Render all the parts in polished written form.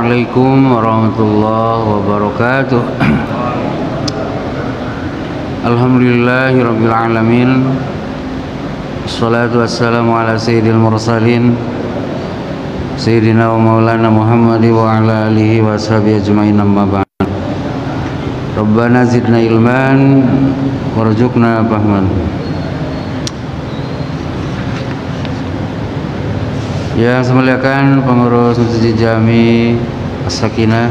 Assalamualaikum warahmatullahi wabarakatuh. Alhamdulillahirabbil alamin. Wassalatu wassalamu ala sayyidil mursalin Sayyidina wa maulana Muhammad wa ala alihi wa sahbihi ajma'in, amma ba'd. Rabbana zidna ilman warzuqna fahman. Yang saya muliakan pengurus Masjid Jami As-Sakinah,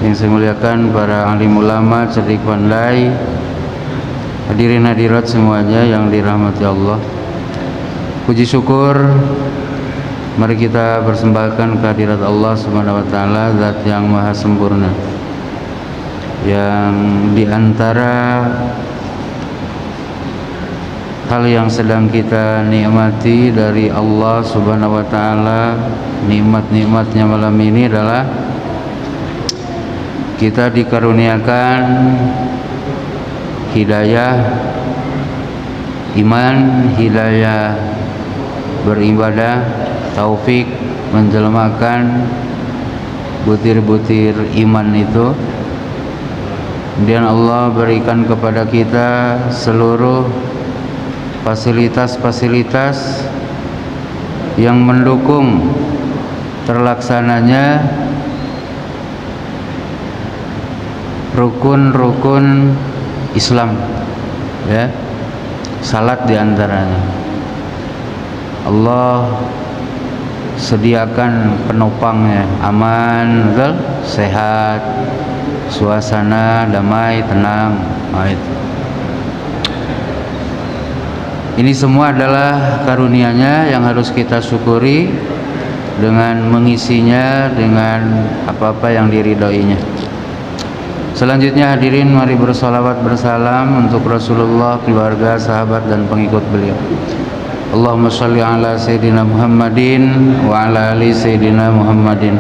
yang saya muliakan para alim ulama cerdik pandai, hadirin hadirat semuanya yang dirahmati Allah. Puji syukur mari kita persembahkan kehadirat Allah Subhanahu wa taala, zat yang maha sempurna, yang diantara hal yang sedang kita nikmati dari Allah Subhanahu wa taala, nikmat-nikmatnya malam ini adalah kita dikaruniakan hidayah iman, hidayah beribadah, taufik menjelmakan butir-butir iman itu. Kemudian Allah berikan kepada kita seluruh fasilitas-fasilitas yang mendukung terlaksananya rukun-rukun Islam, ya, salat diantaranya. Allah sediakan penopangnya, aman, betul? Sehat, suasana damai, tenang. Nah, itu. Ini semua adalah karunia-Nya yang harus kita syukuri dengan mengisinya dengan apa-apa yang diridhoinya. Selanjutnya hadirin, mari bersolawat bersalam untuk Rasulullah, keluarga, sahabat dan pengikut beliau. Allahumma sholli ala Sayyidina Muhammadin wa ala ali Sayyidina Muhammadin.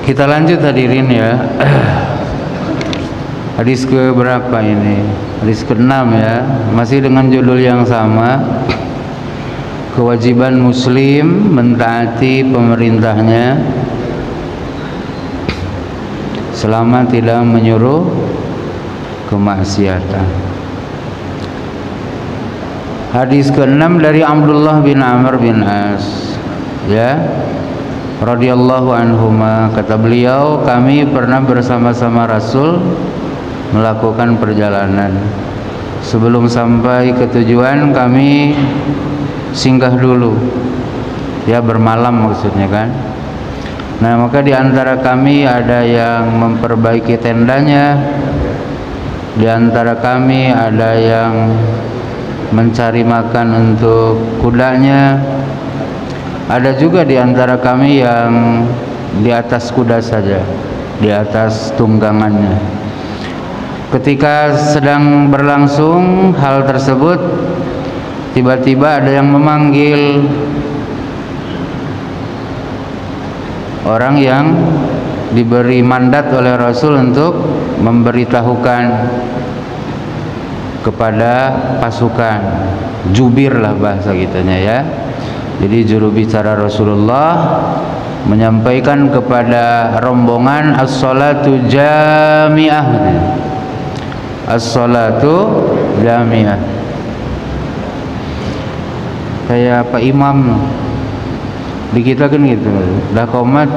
Kita lanjut hadirin ya. Hadis ke berapa ini? Hadis ke-6 ya. Masih dengan judul yang sama. Kewajiban muslim mentaati pemerintahnya selama tidak menyuruh kemaksiatan. Hadis ke-6 dari Abdullah bin Amr bin As, ya, radhiyallahu anhuma, kata beliau, kami pernah bersama-sama Rasul melakukan perjalanan. Sebelum sampai ke tujuan kami singgah dulu, ya, bermalam maksudnya kan. Nah, maka di antara kami ada yang memperbaiki tendanya, di antara kami ada yang mencari makan untuk kudanya, ada juga di antara kami yang di atas kuda saja, di atas tunggangannya. Ketika sedang berlangsung hal tersebut, tiba-tiba ada yang memanggil orang yang diberi mandat oleh Rasul untuk memberitahukan kepada pasukan, jubir lah bahasa kitanya, ya. Jadi juru bicara Rasulullah menyampaikan kepada rombongan, as-salatu jami'ah, as-salatu jami'ah. Kayak Pak Imam di kita kan gitu, dah qomat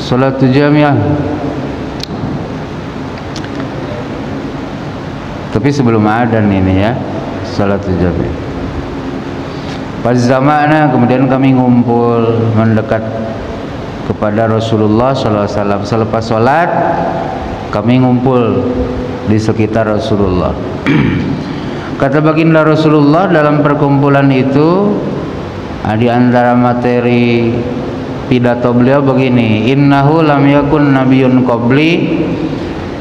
salatu jami'ah. Tapi sebelum adzan ini, ya, salatu jami'ah. Pada zamannya kemudian kami ngumpul mendekat kepada Rasulullah SAW. Selepas sholat kami ngumpul di sekitar Rasulullah. Kata baginda Rasulullah dalam perkumpulan itu, di antara materi pidato beliau begini, innahu lam yakun nabiyyun qabli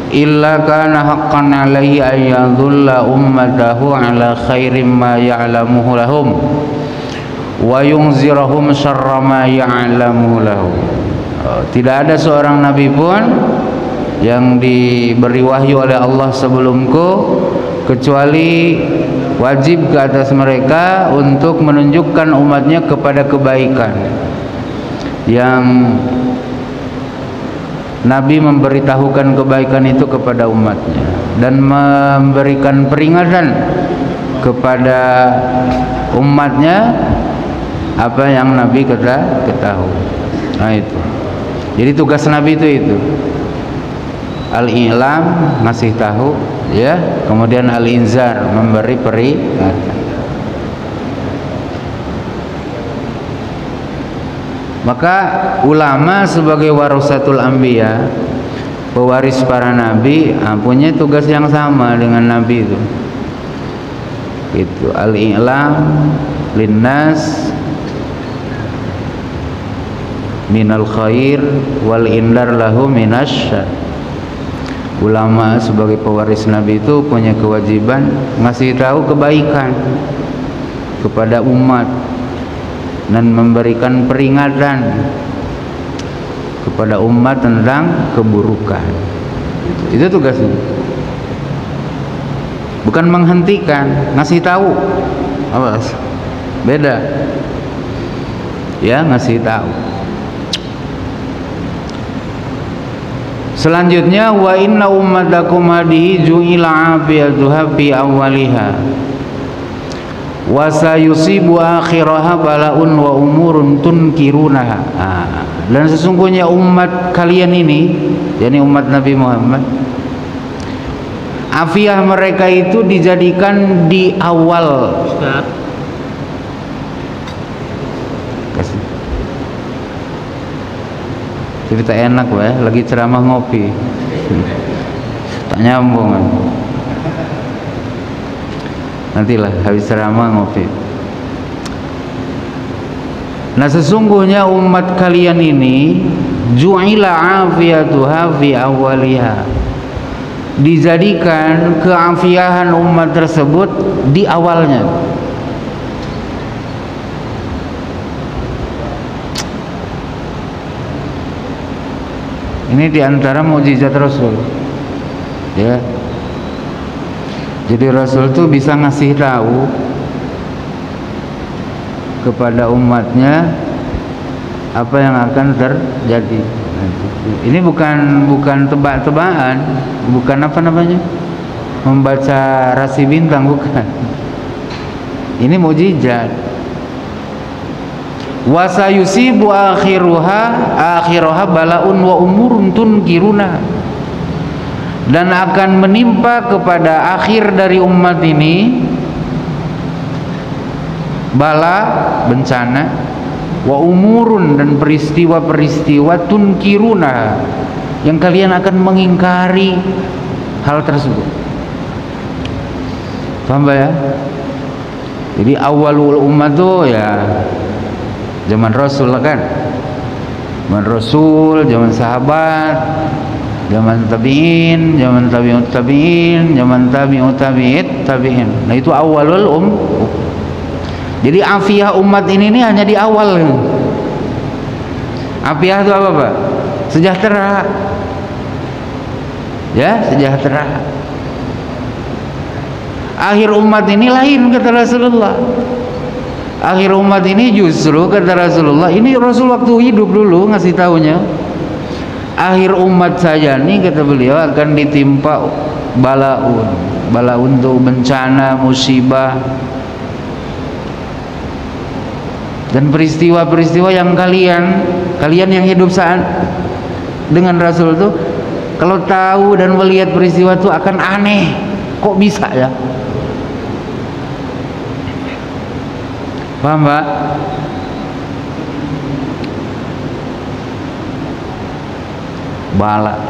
illa kana haqqan alaihi ayyadhulla ummatahu ala khairim ma ya'lamuhu lahum wa yunzirahum syarra ma ya'lamu lahu. Tidak ada seorang nabi pun yang diberi wahyu oleh Allah sebelumku kecuali wajib ke atas mereka untuk menunjukkan umatnya kepada kebaikan yang Nabi memberitahukan kebaikan itu kepada umatnya dan memberikan peringatan kepada umatnya apa yang Nabi ketahui. Nah itu. Jadi tugas Nabi itu al-i'lam, ngasih tahu, ya, kemudian al-inzar, memberi peringatan. Maka ulama sebagai warasatul anbiya, pewaris para nabi, punya tugas yang sama dengan nabi itu. Itu al-i'lam linnas minal khair wal indar lahu minasyar. Ulama sebagai pewaris Nabi itu punya kewajiban ngasih tahu kebaikan kepada umat dan memberikan peringatan kepada umat tentang keburukan. Itu tugasnya. Bukan menghentikan, ngasih tahu. Awas. Beda. Ya, ngasih tahu. Selanjutnya wa inna ummatakum hadihi ju'ila afiyatuha fi awwaliha wa sayusibu akhiraha bala'un wa umurun tunkirunaha. Dan sesungguhnya umat kalian ini, yakni umat Nabi Muhammad, afiah mereka itu dijadikan di awal. Ustaz. Cerita enak weh, lagi ceramah ngopi. Tak nyambung. Nantilah habis ceramah ngopi. Nah, sesungguhnya umat kalian ini ju'ila afiyatuha fi awwaliha, dijadikan keafiahan umat tersebut di awalnya. Ini diantara mukjizat Rasul, ya. Jadi Rasul tuh bisa ngasih tahu kepada umatnya apa yang akan terjadi. Ini bukan tebak-tebakan, bukan apa namanya, membaca rasi bintang, bukan. Ini mukjizat. Wa sayusibu akhiraha bala'un wa umurun tunkiruna, dan akan menimpa kepada akhir dari umat ini bala, bencana, wa umurun, dan peristiwa-peristiwa tunkiruna, yang kalian akan mengingkari hal tersebut. Paham ya? Jadi awalul umat tuh ya zaman Rasul kan, zaman Rasul, zaman sahabat, zaman tabi'in, zaman tabi'ut tabi'in, zaman tabi'ut tabi'it tabi'in. Nah itu awalul Jadi afiah umat ini hanya di awal. Afiah itu apa Pak? Sejahtera. Ya, sejahtera. Akhir umat ini lain, kata Rasulullah. Akhir umat ini justru, kata Rasulullah, ini Rasul waktu hidup dulu ngasih taunya, akhir umat saya nih, kata beliau, akan ditimpa balaun tuh bencana, musibah, dan peristiwa-peristiwa yang kalian yang hidup saat dengan Rasul tuh, kalau tahu dan melihat peristiwa itu akan aneh, kok bisa ya? Paham Pak? Bala.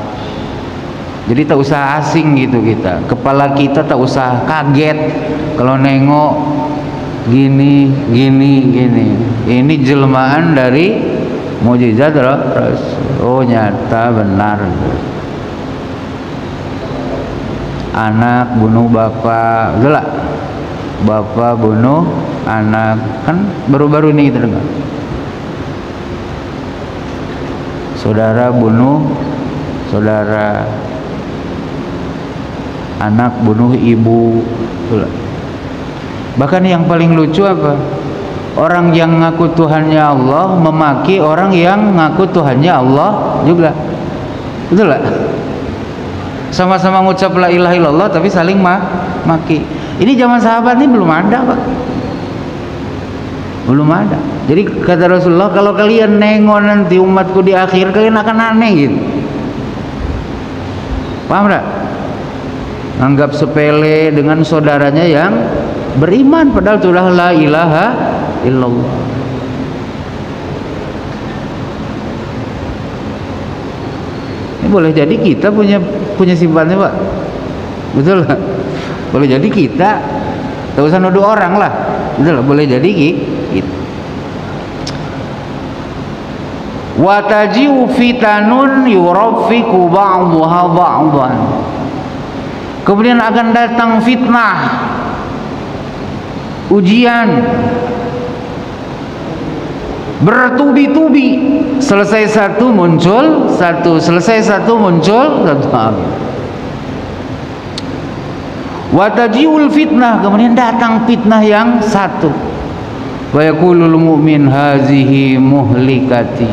Jadi tak usah asing gitu kita. Kepala kita tak usah kaget kalau nengok gini. Ini jelmaan dari mukjizat Rasul. Oh nyata benar. Anak bunuh bapak, gelak. Bapak bunuh anak, kan baru-baru ini kita dengar. Saudara bunuh saudara, anak bunuh ibu. Itulah. Bahkan yang paling lucu apa? Orang yang ngaku Tuhannya Allah memaki orang yang ngaku Tuhannya Allah juga. Betul gak? Sama-sama ngucap la ilaha illallah tapi saling maki. Ini zaman sahabat ini belum ada, Pak. Belum ada. Jadi kata Rasulullah, kalau kalian nengok nanti umatku di akhir, kalian akan aneh gitu. Paham tak? Anggap sepele dengan saudaranya yang beriman padahal sudah la ilaha illallah. Ini boleh jadi kita punya sifatnya, Pak. Betul lah. Boleh jadi kita, tak usah nuduh orang lah. Betul lah. Boleh jadi kita. Wa taji'u fitanun yurafiqu ba'daha ba'dan. Kemudian akan datang fitnah, ujian, bertubi-tubi. Selesai satu muncul satu, selesai satu muncul satu. Wa taji'ul fitnah, kemudian datang fitnah yang satu. Wa yaqulul mu'min hazihi muhlikati.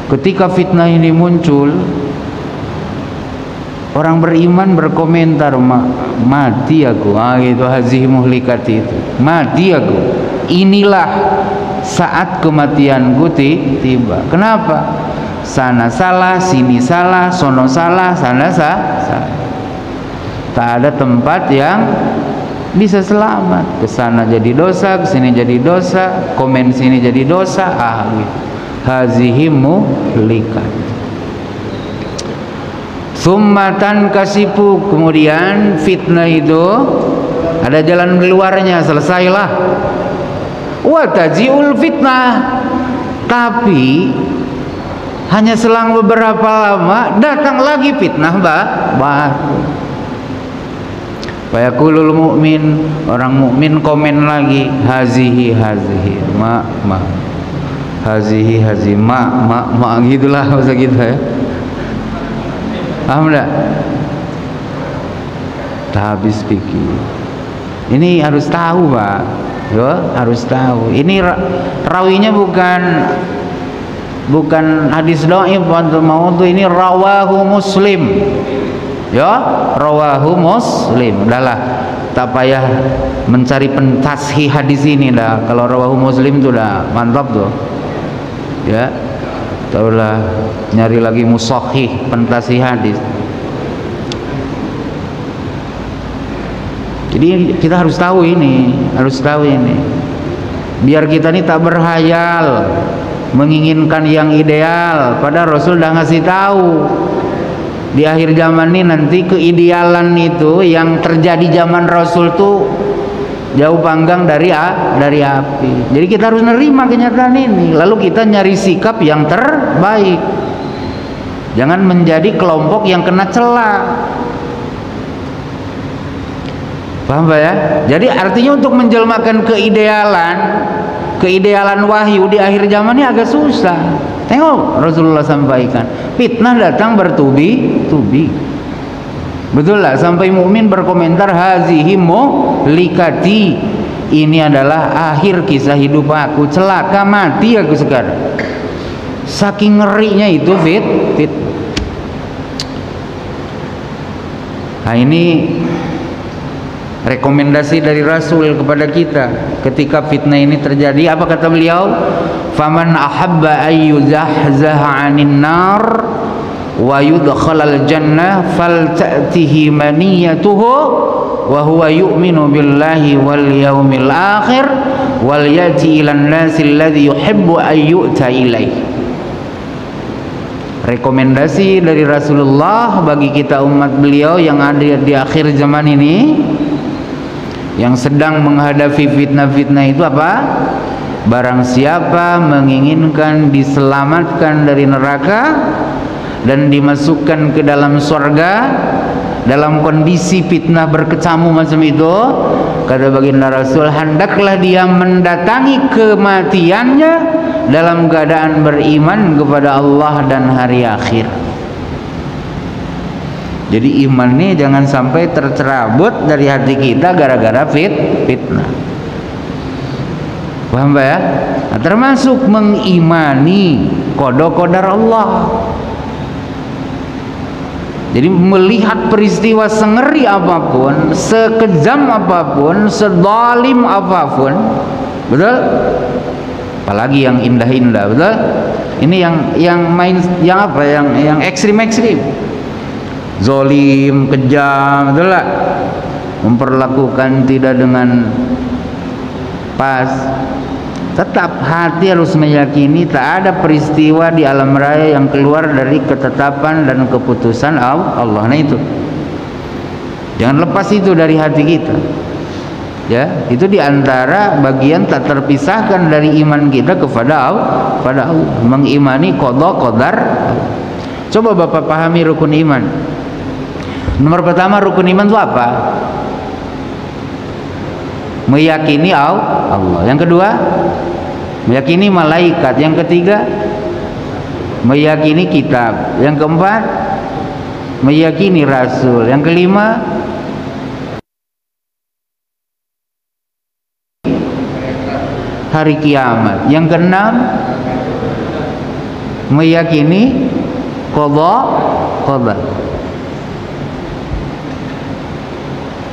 Ketika fitnah ini muncul, orang beriman berkomentar, mati aku. Itu hazihi muhlikati, itu mati aku. Inilah saat kematianku tiba. Kenapa? Sana salah, sini salah, sono salah, sana salah. Tak ada tempat yang bisa selamat. Kesana jadi dosa, kesini jadi dosa, komen sini jadi dosa. Gitu. Hazihi muhlikat. Summatan kasipu, kemudian fitnah itu ada jalan keluarnya, selesailah. Wa taji'ul fitnah, tapi hanya selang beberapa lama datang lagi fitnah baru. Fa yaqulul mu'min, orang mukmin komen lagi, hazihi hazihi ma gitulah bahasa kita ya. Paham enggak? Tak habis pikir. Ini harus tahu, Pak. Yo, harus tahu. Ini rawinya bukan hadis dhaif untuk mau tuh, ini rawahu Muslim. Ya, rawahu Muslim. Udahlah, tak payah mencari pentashih hadis ini dah. Kalau rawahu Muslim itu dah mantap tuh. Ya, taulah nyari lagi musahih, pentashih hadis. Jadi kita harus tahu ini, biar kita ini tak berhayal menginginkan yang ideal. Padahal Rasul dah ngasih tahu di akhir zaman ini nanti keidealan itu yang terjadi zaman Rasul tuh jauh panggang dari api. Jadi kita harus menerima kenyataan ini, lalu kita nyari sikap yang terbaik. Jangan menjadi kelompok yang kena celah. Paham Pak ya? Jadi artinya untuk menjelmakan keidealan wahyu di akhir zaman ini agak susah. Tengok Rasulullah sampaikan, fitnah datang bertubi-tubi. Betul lah, sampai mukmin berkomentar hazihi muhlikati, ini adalah akhir kisah hidup aku, celaka mati aku sekarang. Saking ngerinya itu fit. Nah, ini rekomendasi dari Rasul kepada kita ketika fitnah ini terjadi. Apa kata beliau? Faman ahabba ayyuzahzaha 'anil nar wa yudkhalal jannah falta'tihi maniyatuhu wa huwa yu'minu billahi wal yawmil akhir wal yati ilan nasi alladhi yuhibbu ayyu'ta ilaih. Rekomendasi dari Rasulullah bagi kita umat beliau yang ada di akhir zaman ini, yang sedang menghadapi fitnah-fitnah itu apa? Barang siapa menginginkan diselamatkan dari neraka dan dimasukkan ke dalam surga dalam kondisi fitnah berkecamuk macam itu, kata baginda Rasul, hendaklah dia mendatangi kematiannya dalam keadaan beriman kepada Allah dan hari akhir. Jadi iman ini jangan sampai tercerabut dari hati kita gara-gara fitnah. Paham Pak ya? Nah, termasuk mengimani qada-qadar Allah. Jadi melihat peristiwa sengeri apapun, sekejam apapun, sezalim apapun, betul? Apalagi yang indah-indah, betul? Ini yang apa? Yang ekstrim-ekstrim. Zolim, kejam, betul lah. Memperlakukan tidak dengan pas. Tetap hati harus meyakini tak ada peristiwa di alam raya yang keluar dari ketetapan dan keputusan Allah. Nah itu, jangan lepas itu dari hati kita. Ya, itu diantara bagian tak terpisahkan dari iman kita kepada Allah, mengimani qada qadar. Coba Bapak pahami rukun iman. Nomor pertama rukun iman itu apa? Meyakini Allah. Yang kedua, meyakini malaikat. Yang ketiga, meyakini kitab. Yang keempat, meyakini rasul. Yang kelima, hari kiamat. Yang keenam, meyakini qada qadar.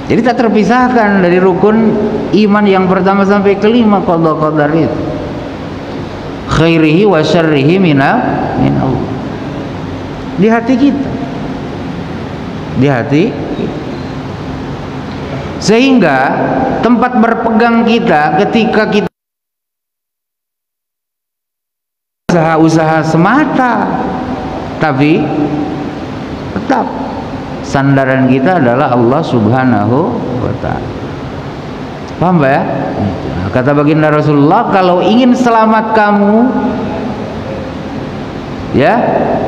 Jadi tak terpisahkan dari rukun iman yang pertama sampai kelima, qada qadar itu. Khairihi wa syarrihi min Allah. Di hati kita. Di hati kita. Sehingga tempat berpegang kita ketika kita usaha semata, tapi tetap sandaran kita adalah Allah Subhanahu wa ta'ala. Paham Pak ya? Kata baginda Rasulullah, kalau ingin selamat kamu ya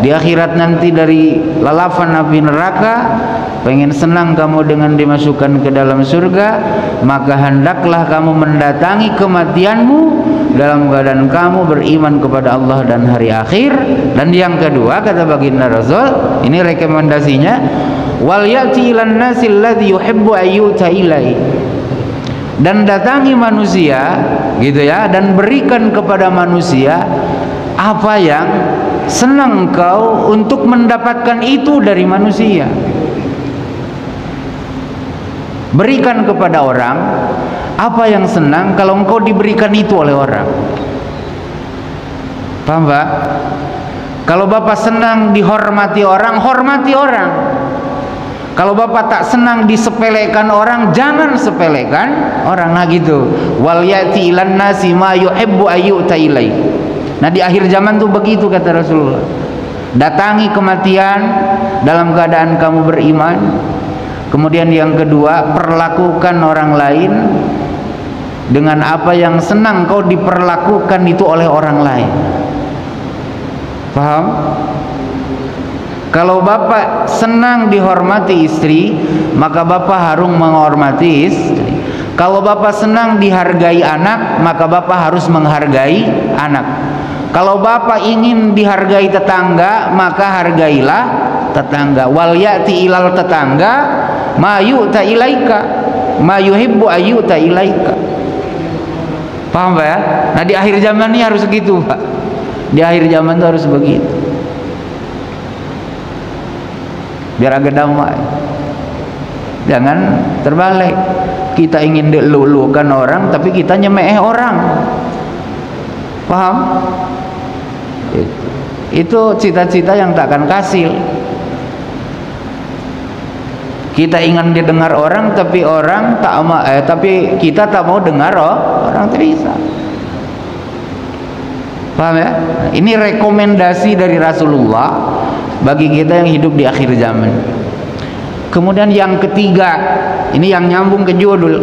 di akhirat nanti dari lalapan api neraka, pengen senang kamu dengan dimasukkan ke dalam surga, maka hendaklah kamu mendatangi kematianmu dalam keadaan kamu beriman kepada Allah dan hari akhir. Dan yang kedua, kata baginda Rasul, ini rekomendasinya, wal ya'ti ilan nasi alladhi yuhibbu ayyuta ilai, dan datangi manusia gitu ya, dan berikan kepada manusia apa yang senang kau untuk mendapatkan itu dari manusia. Berikan kepada orang apa yang senang kalau engkau diberikan itu oleh orang. Paham Pak? Kalau Bapak senang dihormati orang, hormati orang. Kalau Bapak tak senang disepelekan orang, jangan sepelekan orang. Nah gitu. Wal yati ilan nasi ma yuhibbu ayyuta ilai. Nah di akhir zaman tuh begitu kata Rasulullah. Datangi kematian dalam keadaan kamu beriman. Kemudian yang kedua, perlakukan orang lain dengan apa yang senang kau diperlakukan itu oleh orang lain. Paham? Kalau Bapak senang dihormati istri, maka Bapak harus menghormati istri. Kalau Bapak senang dihargai anak, maka Bapak harus menghargai anak. Kalau Bapak ingin dihargai tetangga, maka hargailah tetangga. Wal ya'ti ilal tetangga ma yu'ta ilaika ma yuhibbu ayyuta ilaika. Paham Pak ya? Nah di akhir zaman ini harus begitu Pak. Di akhir zaman itu harus begitu, biar agak damai. Jangan terbalik, kita ingin dilulukan orang tapi kita nyemeh orang. Paham? Itu cita-cita yang tak akan kasil. Kita ingin didengar orang tapi orang tak tapi kita tak mau dengar orang, tidak bisa. Paham ya? Ini rekomendasi dari Rasulullah bagi kita yang hidup di akhir zaman. Kemudian yang ketiga, ini yang nyambung ke judul.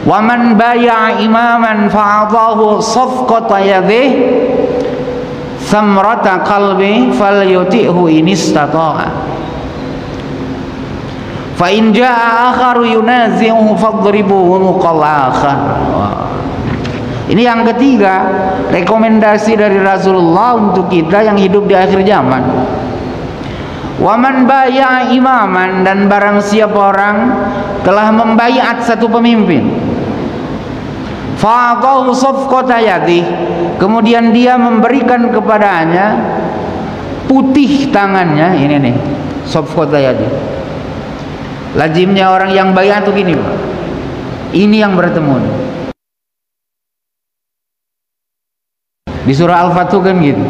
Waman baya'a imaman fa'adahu safqata yadih samrata qalbi falyuti'hu in istata'a. Fa in jaa'a akharu yunazi'uhu fadribuhu muqal akhar. Ini yang ketiga, rekomendasi dari Rasulullah untuk kita yang hidup di akhir zaman. Waman baya imaman, dan barang siapa orang telah membaiat satu pemimpin, fa'atahu safqata yadih, kemudian dia memberikan kepadanya putih tangannya, ini nih safqata yadih. Lazimnya orang yang baiat tuh gini, Pak. Ini yang bertemu di surah Al-Fatih kan gitu.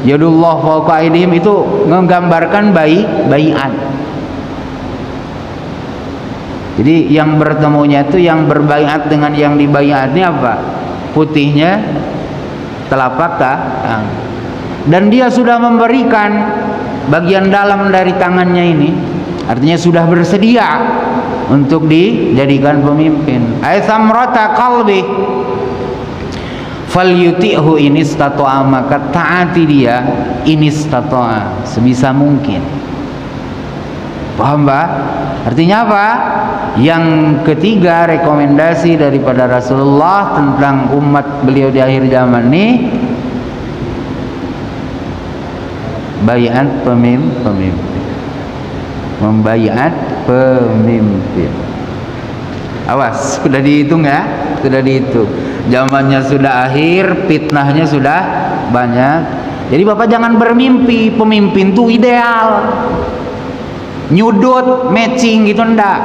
Yadullah fawqa aydihim, itu menggambarkan baiat. Jadi yang bertemunya itu yang berbaiat dengan yang dibaiatnya apa? Putihnya telapak tangan. Dan dia sudah memberikan bagian dalam dari tangannya ini, artinya sudah bersedia untuk dijadikan pemimpin. Aisamrata qalbi falyuti'hu inistata'a, maka taati dia inistata'a, sebisa mungkin. Paham, Pak? Artinya apa? Yang ketiga, rekomendasi daripada Rasulullah tentang umat beliau di akhir zaman ini, baiat pemimpin, membaiat pemimpin. Awas, sudah dihitung ya, sudah dihitung. Zamannya sudah akhir, fitnahnya sudah banyak. Jadi Bapak jangan bermimpi pemimpin tuh ideal, nyudut, matching gitu, enggak.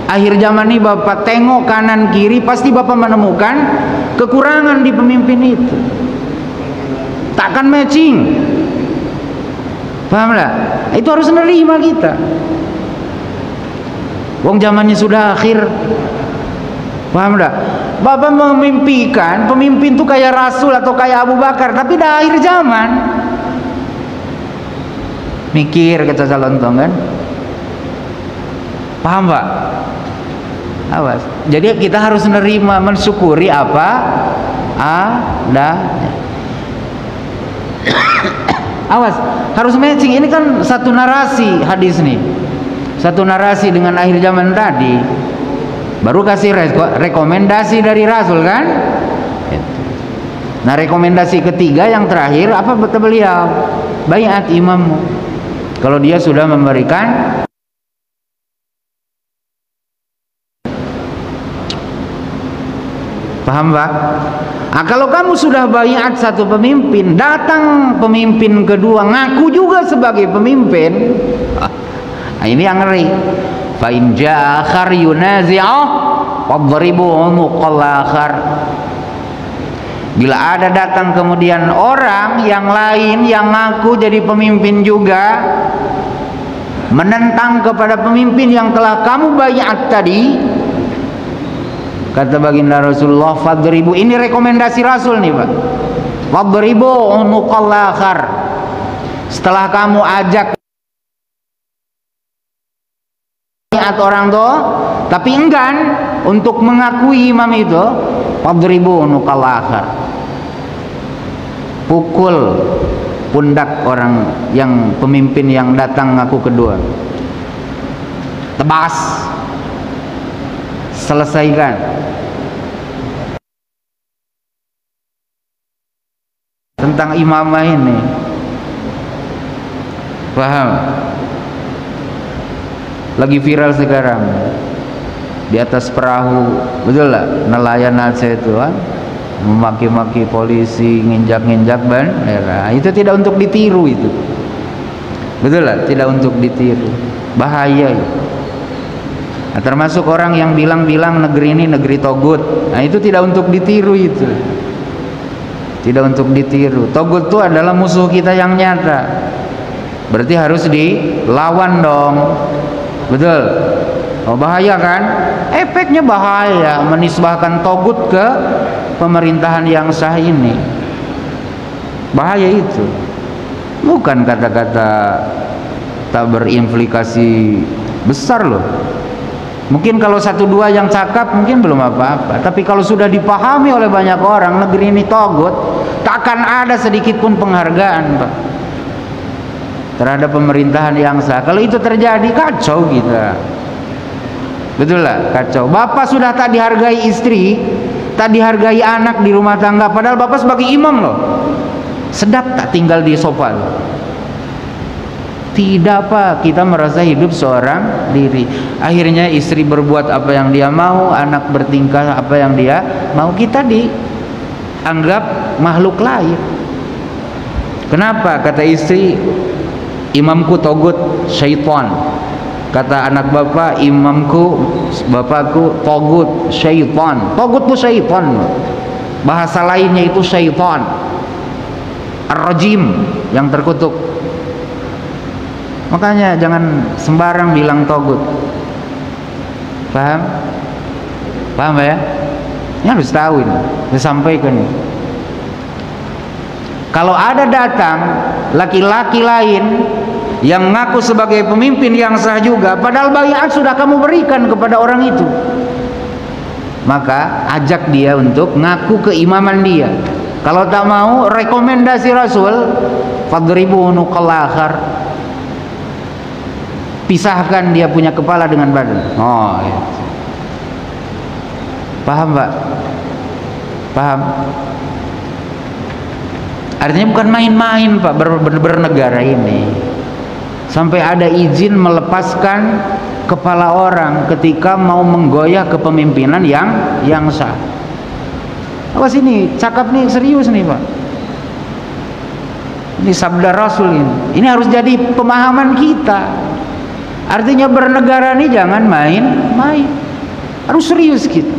Akhir zaman ini Bapak tengok kanan kiri, pasti Bapak menemukan kekurangan di pemimpin itu. Takkan matching. Paham enggak? Itu harus menerima kita. Wong zamannya sudah akhir. Paham enggak? Bapak memimpikan pemimpin itu kayak Rasul atau kayak Abu Bakar, tapi dah akhir zaman. Mikir kata calon kan? Paham, Pak? Awas. Jadi kita harus menerima, mensyukuri apa adanya. Awas, harus matching. Ini kan satu narasi hadis nih, satu narasi dengan akhir zaman tadi. Baru kasih rekomendasi dari Rasul kan. Nah, rekomendasi ketiga yang terakhir apa kata beliau? Baiat imammu. Kalau dia sudah memberikan, paham, Pak? Nah, kalau kamu sudah baiat satu pemimpin, datang pemimpin kedua ngaku juga sebagai pemimpin, nah ini yang ngeri. Fa in jaa akhar yunazi'ah fadribu unuqal akhar. Bila ada datang kemudian orang yang lain yang ngaku jadi pemimpin juga, menentang kepada pemimpin yang telah kamu baiat tadi, kata baginda Rasulullah, fadribu, ini rekomendasi Rasul nih, Pak. Fadribu unuqal akhar. Setelah kamu ajak atau orang tuh tapi enggan untuk mengakui imam itu, fadribu unuqal akhar. Pukul pundak orang yang pemimpin yang datang ngaku kedua, tebas, selesaikan. Tentang imamah ini, paham? Lagi viral sekarang di atas perahu, betul lah, nelayan Aceh itu kan, memaki-maki polisi, nginjak-nginjak bendera. Itu tidak untuk ditiru itu, betul lah, tidak untuk ditiru, bahaya itu. Nah, termasuk orang yang bilang-bilang negeri ini negeri togut. Nah, itu tidak untuk ditiru itu, tidak untuk ditiru. Togut itu adalah musuh kita yang nyata, berarti harus dilawan dong. Betul. Oh, bahaya kan? Efeknya bahaya, menisbahkan togut ke pemerintahan yang sah ini. Bahaya itu. Bukan kata-kata tak berimplikasi besar loh. Mungkin kalau satu dua yang cakap mungkin belum apa-apa, tapi kalau sudah dipahami oleh banyak orang negeri ini togut, takkan ada sedikit pun penghargaan, Pak, terhadap pemerintahan yang sah. Kalau itu terjadi, kacau kita. Betul lah, kacau. Bapak sudah tak dihargai istri, tak dihargai anak di rumah tangga, padahal Bapak sebagai imam loh. Sedap tak tinggal di sofa loh. Tidak Pak, kita merasa hidup seorang diri. Akhirnya istri berbuat apa yang dia mau, anak bertingkah apa yang dia mau, kita dianggap makhluk lain. Kenapa? Kata istri, imamku togut syaitan. Kata anak bapak, imamku, bapakku togut syaitan. Togut itu syaitan, bahasa lainnya itu syaitan ar-rajim, yang terkutuk. Makanya jangan sembarang bilang togut. Paham? Paham ya? Ini harus tahu ini, disampaikan ini. Kalau ada datang laki-laki lain yang ngaku sebagai pemimpin yang sah juga, padahal baiat sudah kamu berikan kepada orang itu, maka ajak dia untuk ngaku keimaman dia. Kalau tak mau, rekomendasi Rasul, fadribu unuqal akhar, pisahkan dia punya kepala dengan badan. Oh, ya. Paham Pak? Paham? Artinya bukan main-main Pak, bernegara ini. Sampai ada izin melepaskan kepala orang ketika mau menggoyah kepemimpinan yang sah. Awas ini, cakap nih serius nih Pak. Ini sabda Rasul ini. Ini harus jadi pemahaman kita. Artinya bernegara ini jangan main-main. Harus serius kita.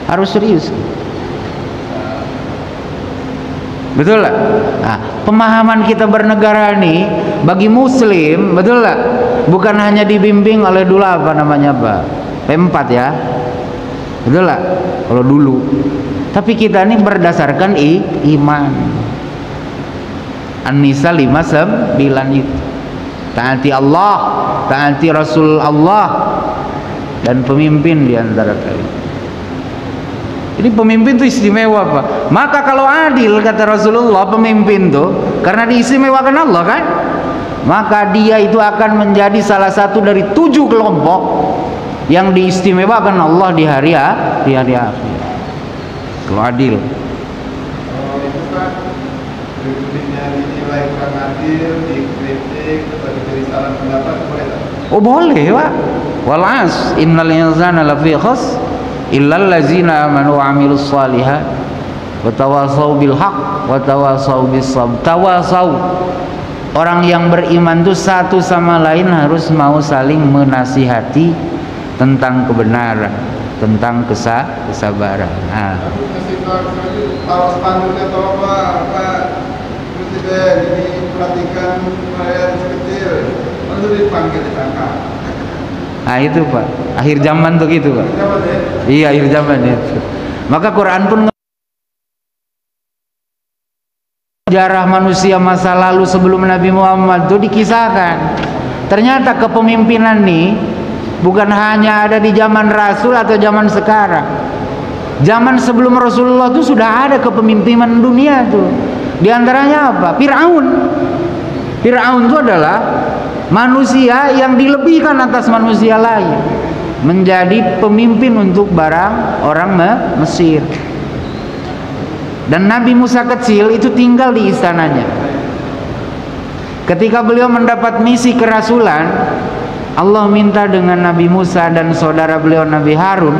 Harus serius. Betul lah. Nah, pemahaman kita bernegara ini bagi muslim, betul lah. Bukan hanya dibimbing oleh dulu apa namanya Pak? P4 ya. Betul lah. Kalau dulu. Tapi kita ini berdasarkan iman. An-Nisa 59 itu. Taati Allah, taati Rasul Allah, dan pemimpin di antara kalian. Jadi pemimpin itu istimewa Pak. Maka kalau adil, kata Rasulullah, pemimpin itu karena diistimewakan Allah kan, maka dia itu akan menjadi salah satu dari 7 kelompok yang diistimewakan Allah di hari akhir. Kalau adil. Kalau itu kan dinilai kurang adil, dikritik, atau diberi saran pendapat, boleh tak? Oh boleh Pak. Walas innal insana lafi khusr illal ladzina amanu wa amilus shalihat wa tawassaw bil haqq wa tawassaw bis sabr. Tawassaw, orang yang beriman itu satu sama lain harus mau saling menasihati tentang kebenaran, tentang kesabaran. Nah, taruh spanduknya tolong Pak Presiden, ini perhatikan rakyat kecil, lalu dipanggil ditangkap. Nah itu Pak, akhir zaman tuh gitu Pak. Iya, akhir zaman itu. Maka Quran pun sejarah manusia masa lalu sebelum Nabi Muhammad itu dikisahkan. Ternyata kepemimpinan nih bukan hanya ada di zaman Rasul atau zaman sekarang. Zaman sebelum Rasulullah itu sudah ada kepemimpinan dunia tuh. Di antaranya apa? Fir'aun. Fir'aun itu adalah manusia yang dilebihkan atas manusia lain, menjadi pemimpin untuk barang orang Mesir. Dan Nabi Musa kecil itu tinggal di istananya. Ketika beliau mendapat misi kerasulan, Allah minta dengan Nabi Musa dan saudara beliau Nabi Harun,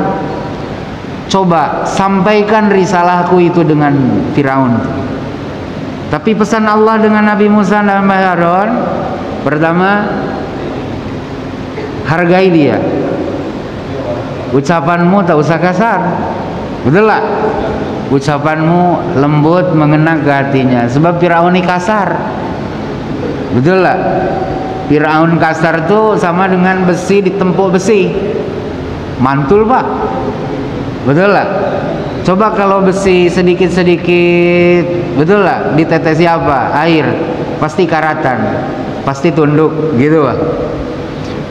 coba sampaikan risalahku itu dengan Firaun. Tapi pesan Allah dengan Nabi Musa dan Nabi Harun, pertama, hargai dia. Ucapanmu tak usah kasar. Betul lah? Ucapanmu lembut mengena ke hatinya. Sebab Firaun ini kasar. Betul lah? Firaun kasar tuh sama dengan besi ditempuk besi. Mantul Pak. Betul lah? Coba kalau besi sedikit-sedikit, betul lah? Ditetesi apa? Air. Pasti karatan, pasti tunduk, gitu Pak.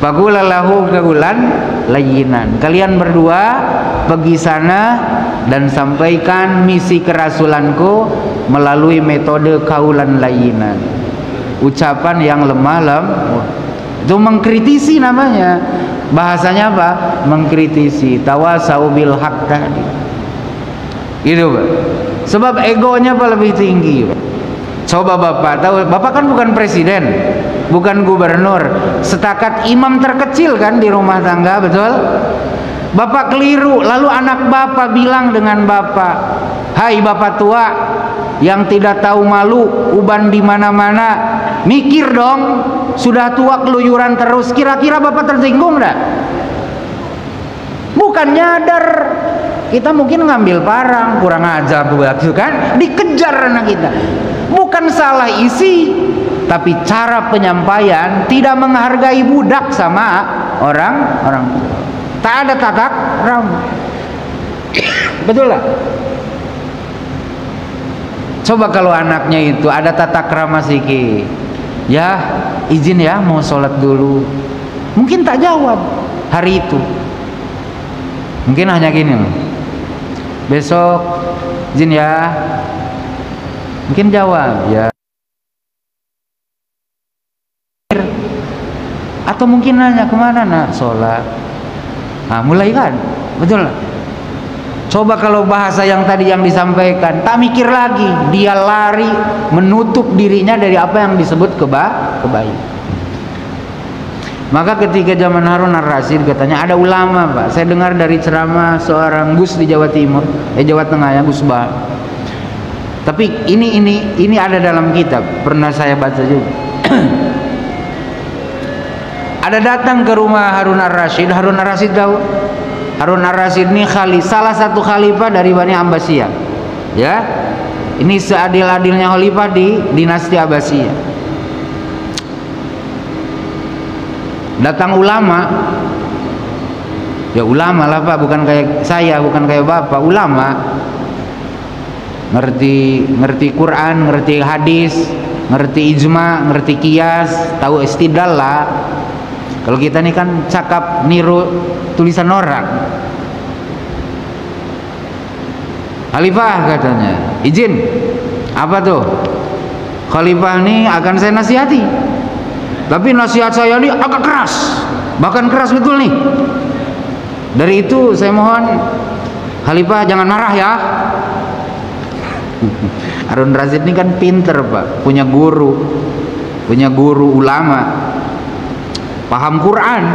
Faqula lahu qawlan layyinan. Kalian berdua pergi sana dan sampaikan misi kerasulanku melalui metode qaulan layyinan. Ucapan yang lemah lembut. Itu mengkritisi namanya. Bahasanya apa? Mengkritisi. Tawasau bil haq tadi. Gitu Pak. Sebab egonya Pak lebih tinggi Pak. Coba Bapak tahu, Bapak kan bukan presiden, bukan gubernur, setakat imam terkecil kan di rumah tangga, betul? Bapak keliru, lalu anak Bapak bilang dengan Bapak, "Hai Bapak tua yang tidak tahu malu, uban di mana-mana, mikir dong, sudah tua keluyuran terus." Kira-kira Bapak tersinggung enggak? Bukan nyadar. Kita mungkin ngambil parang, kurang ajar begitu kan, dikejar anak kita. Bukan salah isi, tapi cara penyampaian tidak menghargai budak sama orang. Tak ada tatak rama. Betul lah. Coba kalau anaknya itu ada tatak rama sikit, ya izin ya mau sholat dulu, mungkin tak jawab hari itu. Mungkin hanya gini, besok izin ya, mungkin jawab ya, atau mungkin nanya kemana nak sholat. Nah mulai kan, betul lah. Coba kalau bahasa yang tadi yang disampaikan, tak mikir lagi, dia lari menutup dirinya dari apa yang disebut kebaikan. Maka ketika zaman Harun Ar-Rasyid katanya ada ulama Pak, saya dengar dari ceramah seorang Gus di Jawa Timur, Jawa Tengah ya, Gus Bah. Tapi ini ada dalam kitab, pernah saya baca juga. Ada datang ke rumah Harun Ar-Rasyid. Harun Ar-Rasyid tahu? Harun Ar-Rasyid ini salah satu khalifah dari Bani Abbasiyah. Ya. Ini seadil-adilnya khalifah di dinasti Abbasiyah. Datang ulama. Ya ulama lah Pak, bukan kayak saya, bukan kayak Bapak, ulama. Ngerti Quran, ngerti hadis, ngerti ijma, ngerti qiyas, tahu istidlal lah. Kalau kita ini kan cakap niru tulisan orang. Khalifah katanya, izin. Apa tuh? Khalifah ini akan saya nasihati. Tapi nasihat saya ini agak keras. Bahkan keras betul nih. Dari itu saya mohon Khalifah jangan marah ya. Harun Rasyid ini kan pinter Pak, punya guru ulama. Paham Quran,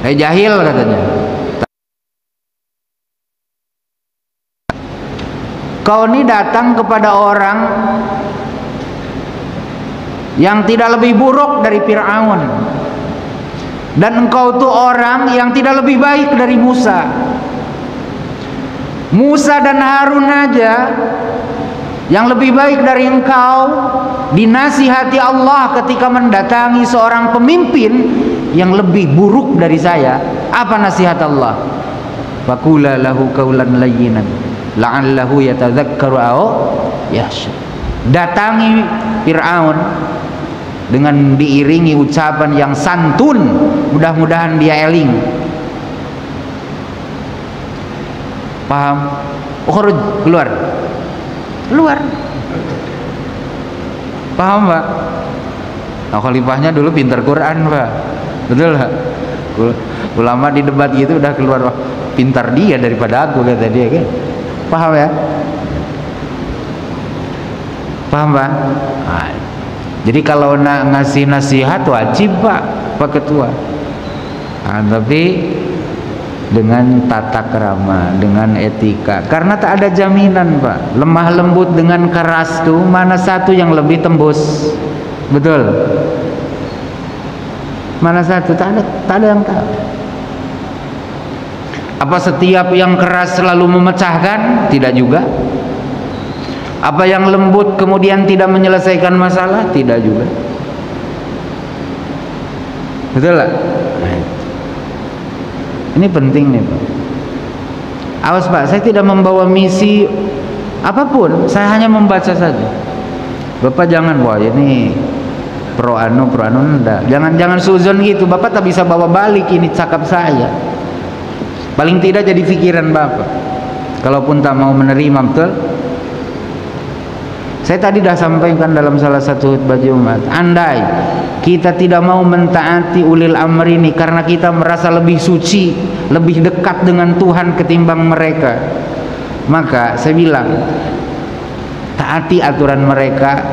jahil katanya. Kau ini datang kepada orang yang tidak lebih buruk dari Fir'aun, dan engkau tuh orang yang tidak lebih baik dari Musa. Musa dan Harun aja yang lebih baik dari engkau dinasihati Allah ketika mendatangi seorang pemimpin yang lebih buruk dari saya. Apa nasihat Allah? Faqula lahu qawlan layyinan la'allahu yatadzakkaru aw yakhsha. Datangi Fir'aun dengan diiringi ucapan yang santun, mudah-mudahan dia eling. Paham? Ukhruj, keluar. Paham Pak? Nah, khalifahnya dulu pintar Quran Pak, betul Pak? Ulama di debat gitu udah keluar, wah, pintar dia daripada aku, kata dia kan. Paham ya? Paham Pak? Nah, jadi kalau nak ngasih nasihat wajib Pak Ketua. Nah, tapi dengan tata krama, dengan etika, karena tak ada jaminan Pak. Lemah lembut dengan keras tuh mana satu yang lebih tembus, betul? Mana satu? Tak ada yang tahu. Apa setiap yang keras selalu memecahkan? Tidak juga. Apa yang lembut kemudian tidak menyelesaikan masalah? Tidak juga. Betul lah. Ini penting nih Pak. Awas Pak, saya tidak membawa misi apapun, saya hanya membaca saja. Bapak jangan, wah ini pro anu enggak. Jangan suzon gitu. Bapak tak bisa bawa balik ini cakap saya. Paling tidak jadi pikiran Bapak. Kalaupun tak mau menerima, betul? Saya tadi dah sampaikan dalam salah satu khutbah Jumat, andai kita tidak mau mentaati ulil amr ini karena kita merasa lebih suci, lebih dekat dengan Tuhan ketimbang mereka, maka saya bilang taati aturan mereka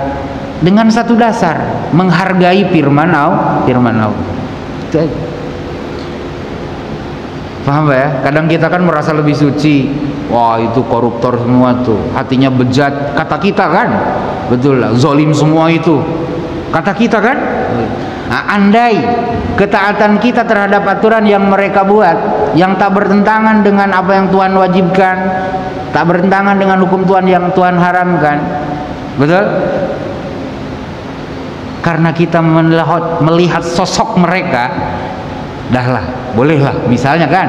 dengan satu dasar, menghargai firman Allah. Itu aja. Paham ya? Kadang kita kan merasa lebih suci. Wah, itu koruptor semua tuh, hatinya bejat, kata kita kan. Betul lah, zolim semua itu, kata kita kan. Nah, andai ketaatan kita terhadap aturan yang mereka buat, yang tak bertentangan dengan apa yang Tuhan wajibkan, tak bertentangan dengan hukum Tuhan yang Tuhan haramkan, betul? Karena kita melihat sosok mereka, dahlah, bolehlah misalnya kan.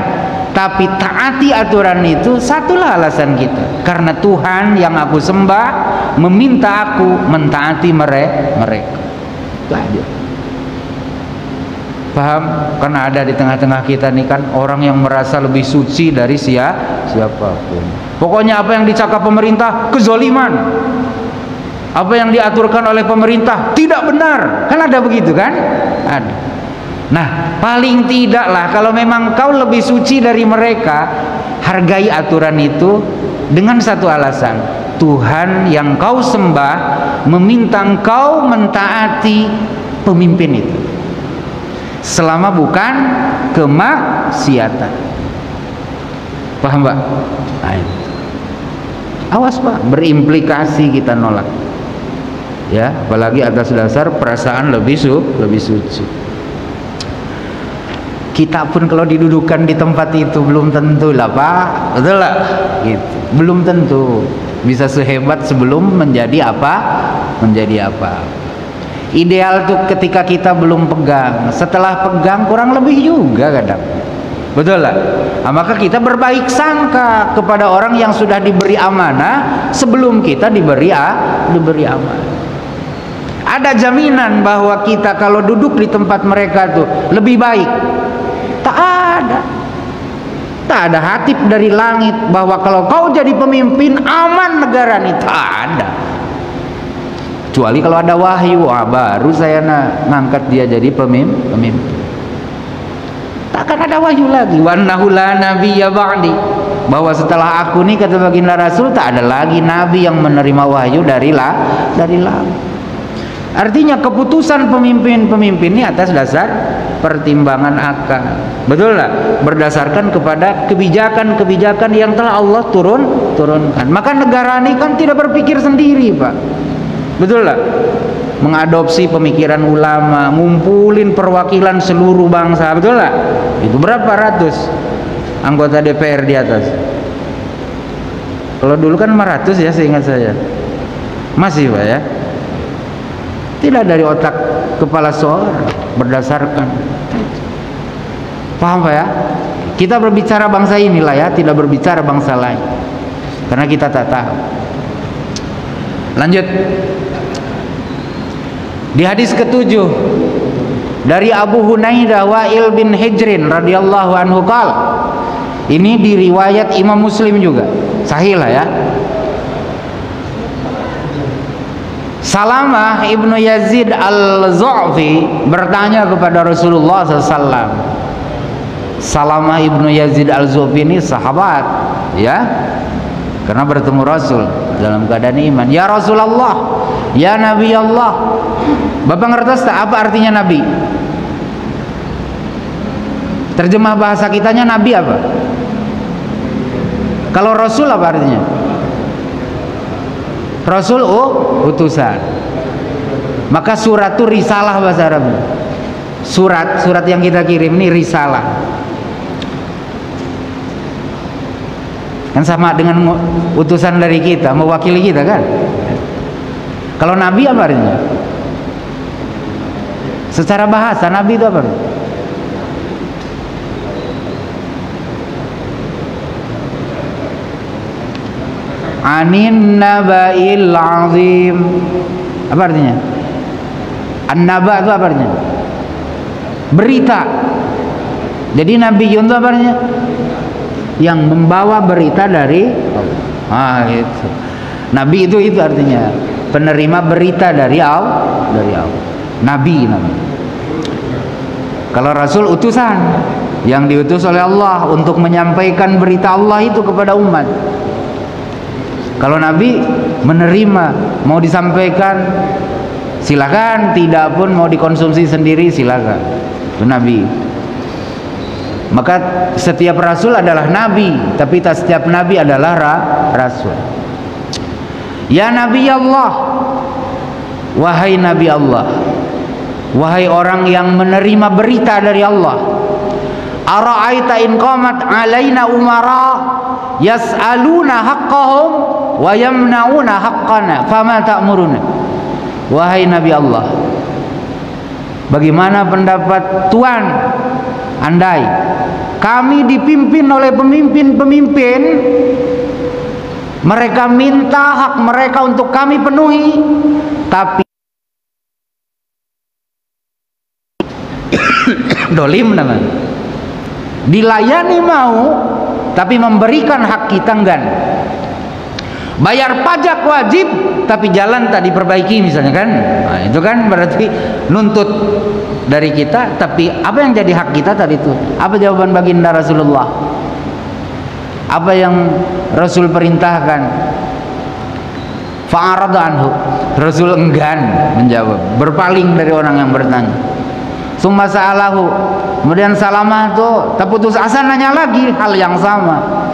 Tapi taati aturan itu satulah alasan kita, karena Tuhan yang aku sembah meminta aku mentaati mereka. Itu aja. Paham? Karena ada di tengah-tengah kita nih kan orang yang merasa lebih suci dari siapapun. Pokoknya apa yang dicakap pemerintah kezaliman, apa yang diaturkan oleh pemerintah tidak benar. Kan ada begitu kan? Ada. Nah, paling tidaklah kalau memang kau lebih suci dari mereka, hargai aturan itu dengan satu alasan. Tuhan yang kau sembah meminta engkau mentaati pemimpin itu, selama bukan kemaksiatan. Paham Pak? Awas Pak, berimplikasi kita nolak. Ya, apalagi atas dasar perasaan lebih suci. Kita pun kalau didudukan di tempat itu belum tentu lah Pak, betul lah, gitu. Belum tentu bisa sehebat sebelum menjadi apa. Ideal tuh ketika kita belum pegang, setelah pegang kurang lebih juga kadang, betul lah. Nah, maka kita berbaik sangka kepada orang yang sudah diberi amanah sebelum kita diberi amanah. Ada jaminan bahwa kita kalau duduk di tempat mereka tuh lebih baik? Tak ada hatib dari langit bahwa kalau kau jadi pemimpin aman negara ini, tak ada. Kecuali kalau ada wahyu, baru saya ngangkat dia jadi pemimpin. Takkan ada wahyu lagi. Wa annahu la nabiyya ba'di, bahwa setelah aku nih, kata baginda Rasul, tak ada lagi nabi yang menerima wahyu dari langit. Artinya keputusan pemimpin ini atas dasar pertimbangan akal, betul lah, berdasarkan kepada kebijakan-kebijakan yang telah Allah turunkan. Maka negara ini kan tidak berpikir sendiri Pak, betul lah, mengadopsi pemikiran ulama, ngumpulin perwakilan seluruh bangsa, betul lah. Itu berapa ratus anggota DPR di atas? Kalau dulu kan 500 ya, seingat saya. Masih Pak ya. Tidak dari otak kepala seorang, berdasarkan. Paham Pak ya? Kita berbicara bangsa inilah ya, tidak berbicara bangsa lain, karena kita tak tahu. Lanjut. Di hadis ke-7 dari Abu Hunaidah Wa'il bin Hijrin radhiyallahu anhu qala, ini diriwayat Imam Muslim juga, sahih lah ya. Salamah ibnu Yazid al-Zu'fi bertanya kepada Rasulullah SAW. Salamah ibnu Yazid al-Zu'fi ini sahabat ya, karena bertemu Rasul dalam keadaan iman. Ya Rasulullah, ya Nabi Allah, Bapak ngertos tak apa artinya Nabi? Terjemah bahasa kitanya Nabi apa? Kalau Rasul apa artinya? Rasul utusan. Maka surat itu risalah bahasa Arab. Surat yang kita kirim ini risalah. Kan sama dengan utusan dari kita, mewakili kita kan. Kalau Nabi apa artinya? Secara bahasa Nabi itu apa? Anin nabail azim. Apa artinya? An-naba itu apa artinya? Berita. Jadi Nabi Yun itu apa artinya? Yang membawa berita dari Allah. Itu. Nabi itu artinya penerima berita dari Allah, Nabi. Kalau Rasul utusan yang diutus oleh Allah untuk menyampaikan berita Allah itu kepada umat. Kalau Nabi menerima, mau disampaikan silakan, tidak pun mau dikonsumsi sendiri silakan. Itu Nabi. Maka setiap rasul adalah nabi, tapi tak setiap nabi adalah rasul. Ya Nabi Allah, wahai Nabi Allah, wahai orang yang menerima berita dari Allah, ara'aita in qamat alaina umara yas'aluna haqqahum wa yamna'una haqqana fama ta'muruna. Wahai Nabi Allah, bagaimana pendapat Tuhan andai kami dipimpin oleh pemimpin-pemimpin, mereka minta hak mereka untuk kami penuhi, tapi dolim namanya, dilayani mau tapi memberikan hak kita enggan. Bayar pajak wajib tapi jalan tak diperbaiki misalnya kan, nah, itu kan berarti nuntut dari kita, tapi apa yang jadi hak kita tadi itu? Apa jawaban baginda Rasulullah? Apa yang Rasul perintahkan? Fa'arada anhu, Rasul enggan menjawab, berpaling dari orang yang bertanya. Summa sa'alahu, kemudian salamah tuh terputus asa nanya lagi hal yang sama.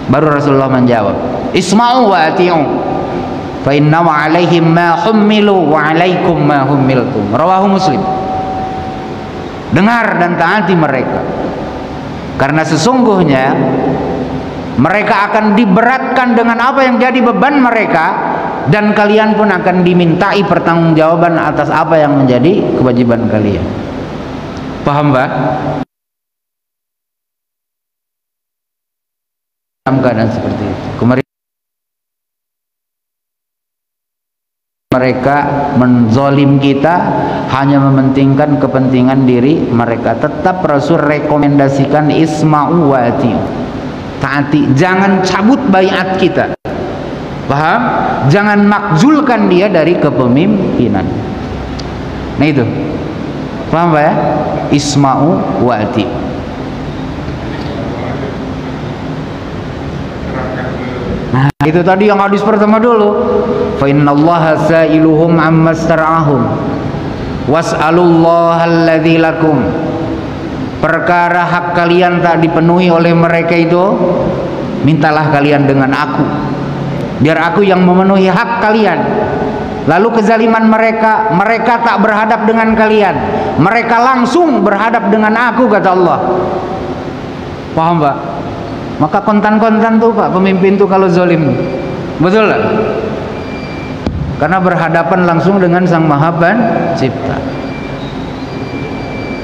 Baru Rasulullah menjawab, isma'u wa ati'u fa inna wa alaihim ma hummilu wa alaikum ma hummiltum. Rawahu Muslim. Dengar dan taati mereka, karena sesungguhnya mereka akan diberatkan dengan apa yang jadi beban mereka, dan kalian pun akan dimintai pertanggungjawaban atas apa yang menjadi kewajiban kalian. Paham, Pak? Dalam keadaan seperti itu, kemarin mereka menzolim kita, hanya mementingkan kepentingan diri mereka. Tetap Rasul rekomendasikan isma'u wa ati'u, taati, jangan cabut baiat kita. Paham? Jangan makzulkan dia dari kepemimpinan. Nah itu, paham Pak ya? Isma'u wa ati'u. Nah, itu tadi yang hadis pertama dulu. Fa innallaha sa'iluhum amma star'ahum was'alullaha alladzi lakum. Perkara hak kalian tak dipenuhi oleh mereka itu, mintalah kalian dengan aku, biar aku yang memenuhi hak kalian. Lalu kezaliman mereka, mereka tak berhadap dengan kalian, mereka langsung berhadap dengan aku, kata Allah. Paham Pak? Maka kontan-kontan tuh Pak pemimpin tuh kalau zalim, betul lah, karena berhadapan langsung dengan Sang Maha Pencipta.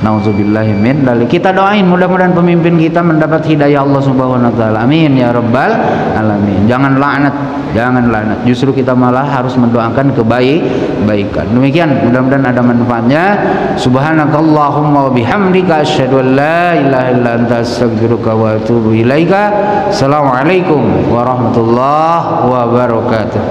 Nauzubillahi min dzalik. Kita doain mudah-mudahan pemimpin kita mendapat hidayah Allah Subhanahu wa taala. Amin ya rabbal alamin. Jangan laknat, jangan laknat. Justru kita malah harus mendoakan kebaikan. Demikian, mudah-mudahan ada manfaatnya. Subhanakallahumma wa bihamdika asyhadu an la ilaha illa anta astaghfiruka wa atubu ilaika. Assalamualaikum warahmatullahi wabarakatuh.